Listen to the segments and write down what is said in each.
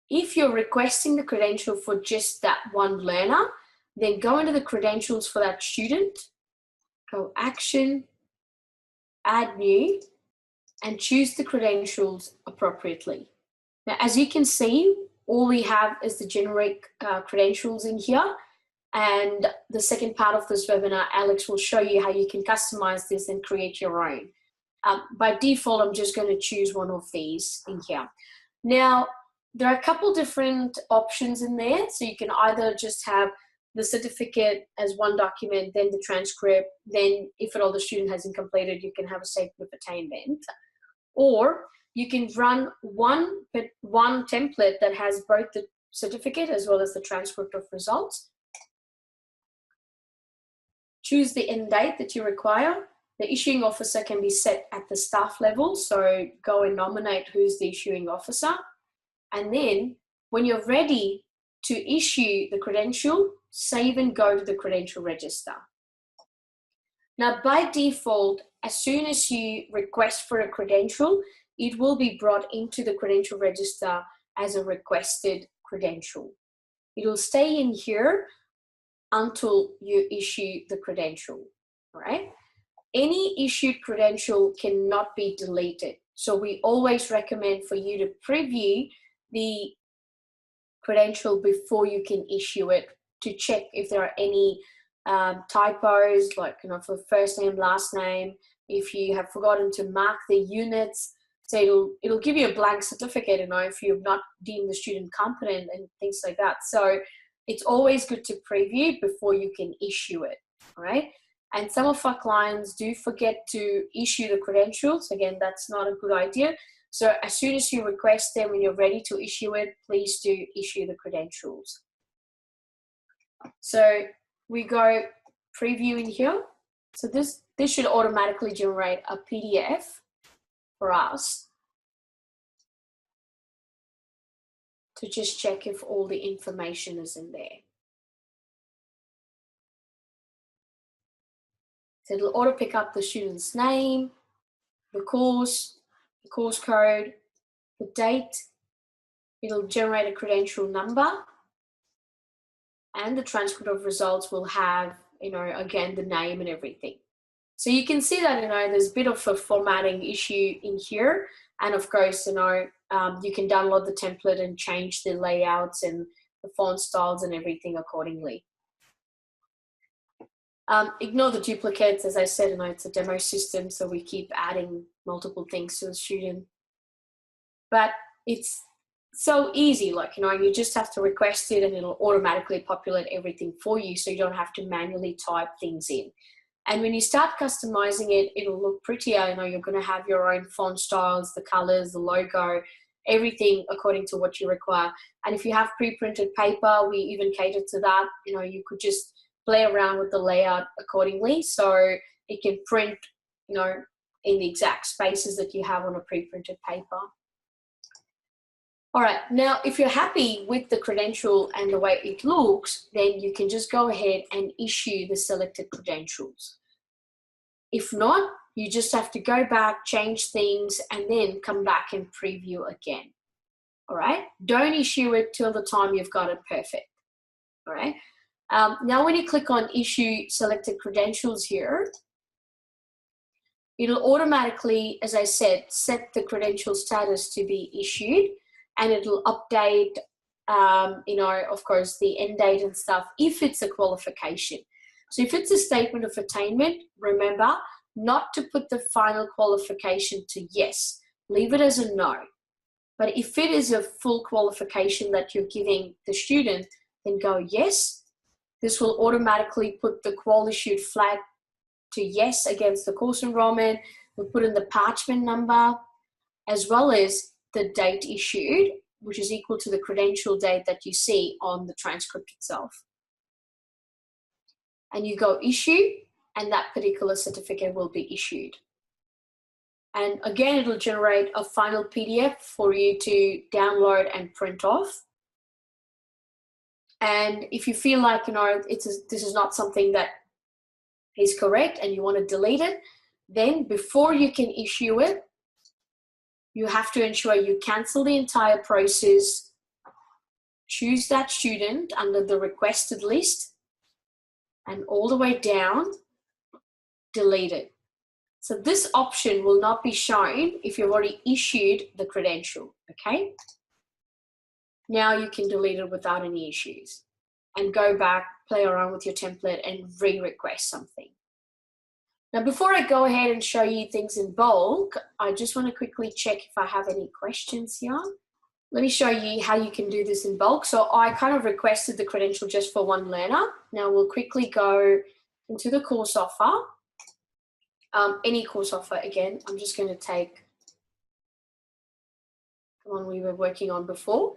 if you're requesting the credential for just that one learner, then go into the credentials for that student, go Action, Add New, and choose the credentials appropriately. Now, as you can see, all we have is the generic credentials in here. And the second part of this webinar, Alex will show you how you can customize this and create your own. By default, I'm just going to choose one of these in here. Now, there are a couple different options in there. So you can either just have the certificate as one document, then the transcript, then if at all the student hasn't completed, you can have a statement of attainment. Or you can run one template that has both the certificate as well as the transcript of results. Choose the end date that you require. The issuing officer can be set at the staff level, so go and nominate who's the issuing officer. And then when you're ready to issue the credential, save and go to the credential register. Now, by default, as soon as you request for a credential, it will be brought into the credential register as a requested credential. It will stay in here until you issue the credential, all right? Any issued credential cannot be deleted. So we always recommend for you to preview the credential before you can issue it to check if there are any typos, like, you know, for first name, last name, if you have forgotten to mark the units. So it'll give you a blank certificate, you know, if you've not deemed the student competent and things like that. So it's always good to preview before you can issue it, all right? And some of our clients do forget to issue the credentials. Again, that's not a good idea. So as soon as you request them and you're ready to issue it, please do issue the credentials. So we go preview in here. So this should automatically generate a PDF for us to just check if all the information is in there. So it'll auto pick up the student's name, the course code, the date. It'll generate a credential number, and the transcript of results will have, you know, again, the name and everything. So you can see that, you know, there's a bit of a formatting issue in here. And of course, you know, you can download the template and change the layouts and the font styles and everything accordingly. Ignore the duplicates. As I said, you know, it's a demo system, so we keep adding multiple things to the student. But it's so easy, like, you know, you just have to request it and it'll automatically populate everything for you, so you don't have to manually type things in. And when you start customizing it, it'll look prettier. You know, you're going to have your own font styles, the colors, the logo, everything according to what you require. And if you have pre-printed paper, we even cater to that. You know, you could just play around with the layout accordingly, so it can print, you know, in the exact spaces that you have on a pre-printed paper. All right, now if you're happy with the credential and the way it looks, then you can just go ahead and issue the selected credentials. If not, you just have to go back, change things, and then come back and preview again. All right, don't issue it till the time you've got it perfect. All right, now when you click on issue selected credentials here, it'll automatically, as I said, set the credential status to be issued, and it'll update, you know, of course, the end date and stuff if it's a qualification. So if it's a statement of attainment, remember not to put the final qualification to yes. Leave it as a no. But if it is a full qualification that you're giving the student, then go yes. This will automatically put the qual issued flag to yes against the course enrollment. We'll put in the parchment number as well as the date issued, which is equal to the credential date that you see on the transcript itself. And you go issue, and that particular certificate will be issued. And again, it'll generate a final PDF for you to download and print off. And if you feel like, you know, this is not something that is correct and you want to delete it, then before you can issue it, you have to ensure you cancel the entire process, choose that student under the requested list, and all the way down, delete it. So this option will not be shown if you've already issued the credential, okay? Now you can delete it without any issues and go back, play around with your template and re-request something. Now, before I go ahead and show you things in bulk, I just want to quickly check if I have any questions here. Let me show you how you can do this in bulk. So I kind of requested the credential just for one learner. Now we'll quickly go into the course offer. Any course offer, again, I'm just going to take the one we were working on before.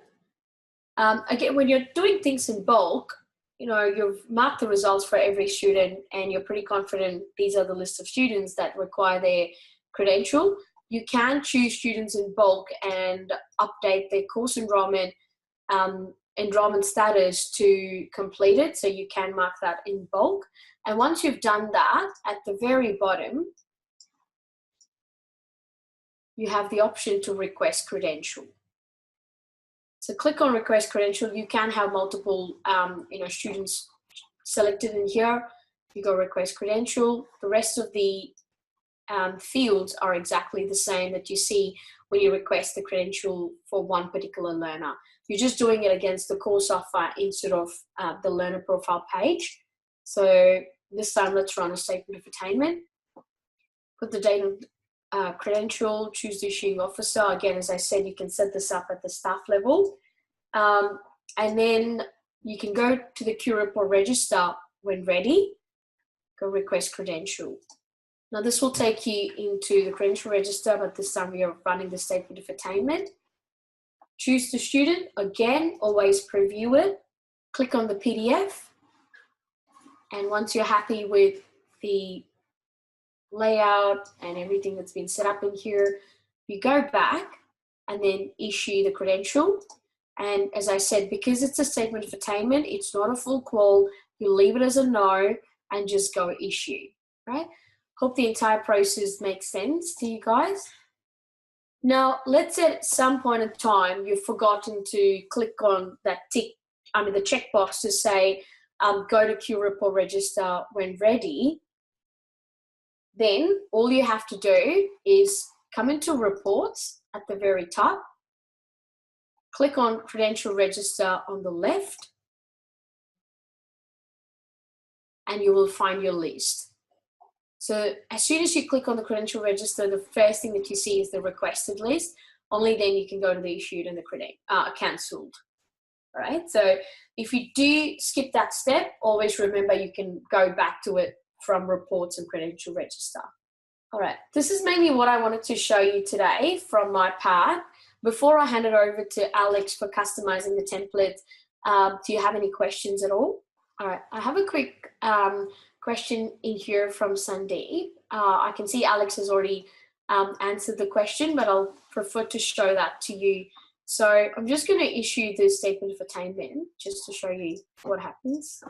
Again, when you're doing things in bulk, you know, you've marked the results for every student and you're pretty confident these are the list of students that require their credential. You can choose students in bulk and update their course enrollment status to complete it. So you can mark that in bulk. And once you've done that, at the very bottom, you have the option to request credential. So click on request credential. You can have multiple students selected in here. You go request credential. The rest of the fields are exactly the same that you see when you request the credential for one particular learner. You're just doing it against the course offer instead of the learner profile page. So this time, let's run a statement of attainment. Put the date of credential, choose the issuing officer. Again, as I said, you can set this up at the staff level. And then you can go to the Q report register when ready. Go request credential. Now this will take you into the credential register, but this time we are running the statement of attainment. Choose the student. Again, always preview it. Click on the PDF. And once you're happy with the layout and everything that's been set up in here, you go back and then issue the credential. And as I said, because it's a statement of attainment, it's not a full qual. You leave it as a no and just go issue, right? Hope the entire process makes sense to you guys. Now, let's say at some point in time, you've forgotten to click on that the checkbox to say, go to Q report register when ready. Then all you have to do is come into reports at the very top, click on credential register on the left, and you will find your list. So as soon as you click on the credential register, the first thing that you see is the requested list. Only then you can go to the issued and the cancelled. All right. So if you do skip that step, always remember you can go back to it from reports and credential register. All right. This is mainly what I wanted to show you today from my part. Before I hand it over to Alex for customizing the template, do you have any questions at all? All right. I have a quick question in here from Sandeep. I can see Alex has already answered the question, but I'll prefer to show that to you. So I'm just going to issue the statement of attainment just to show you what happens.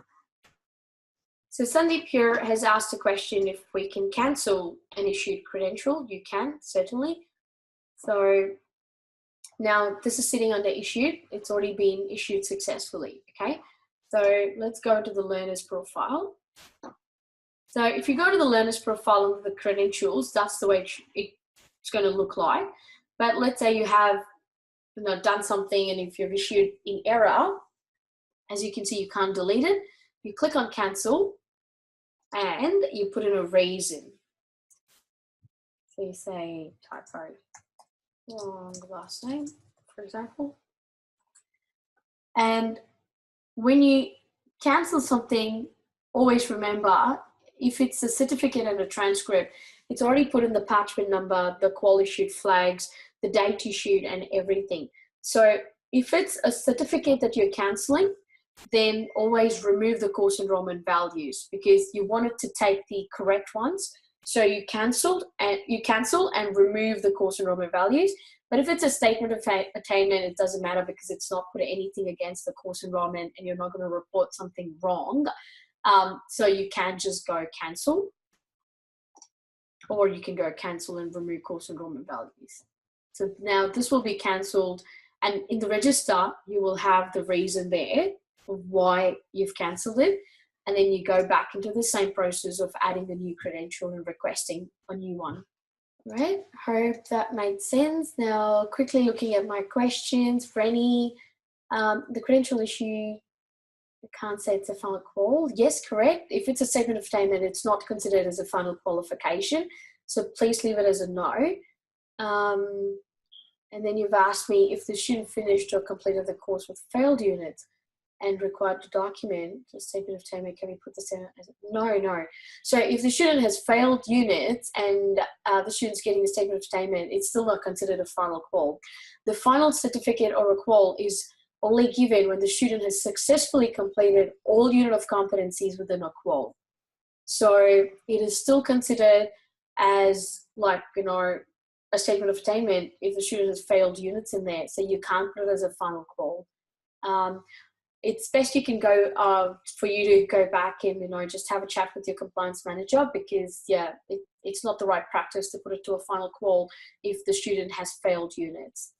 So Sandeep here has asked a question if we can cancel an issued credential. You can, certainly. So now this is sitting under issued. It's already been issued successfully, okay? So let's go to the learner's profile. So if you go to the learner's profile under the credentials, that's the way it's going to look like. But let's say you have done something and if you've issued in error, as you can see, you can't delete it. You click on cancel and you put in a reason. So you say typo, wrong last name, for example. And when you cancel something, always remember, if it's a certificate and a transcript, it's already put in the parchment number, the qual issued flags, the date issued and everything. So if it's a certificate that you're cancelling, then always remove the course enrollment values because you want it to take the correct ones. So you cancel and remove the course enrollment values. But if it's a statement of attainment, it doesn't matter because it's not put anything against the course enrollment and you're not going to report something wrong. So you can just go cancel, or you can go cancel and remove course enrollment values. So now this will be cancelled And in the register, you will have the reason there of why you've cancelled it. And then you go back into the same process of adding the new credential and requesting a new one. Right, hope that made sense. Now, quickly looking at my questions, Rennie, the credential issue, I can't say it's a final call. Yes, correct. If it's a statement of attainment, it's not considered as a final qualification. So please leave it as a no. And then you've asked me if the student finished or completed the course with failed units and required to document the statement of attainment, can we put this in as no. So if the student has failed units and the student's getting a statement of attainment, it's still not considered a final qual. The final certificate or a qual is only given when the student has successfully completed all unit of competencies within a qual. So it is still considered as, like, you know, a statement of attainment if the student has failed units in there. So you can't put it as a final qual. It's best you can go for you to go back and, you know, just have a chat with your compliance manager, because it's not the right practice to put it to a final qual if the student has failed units.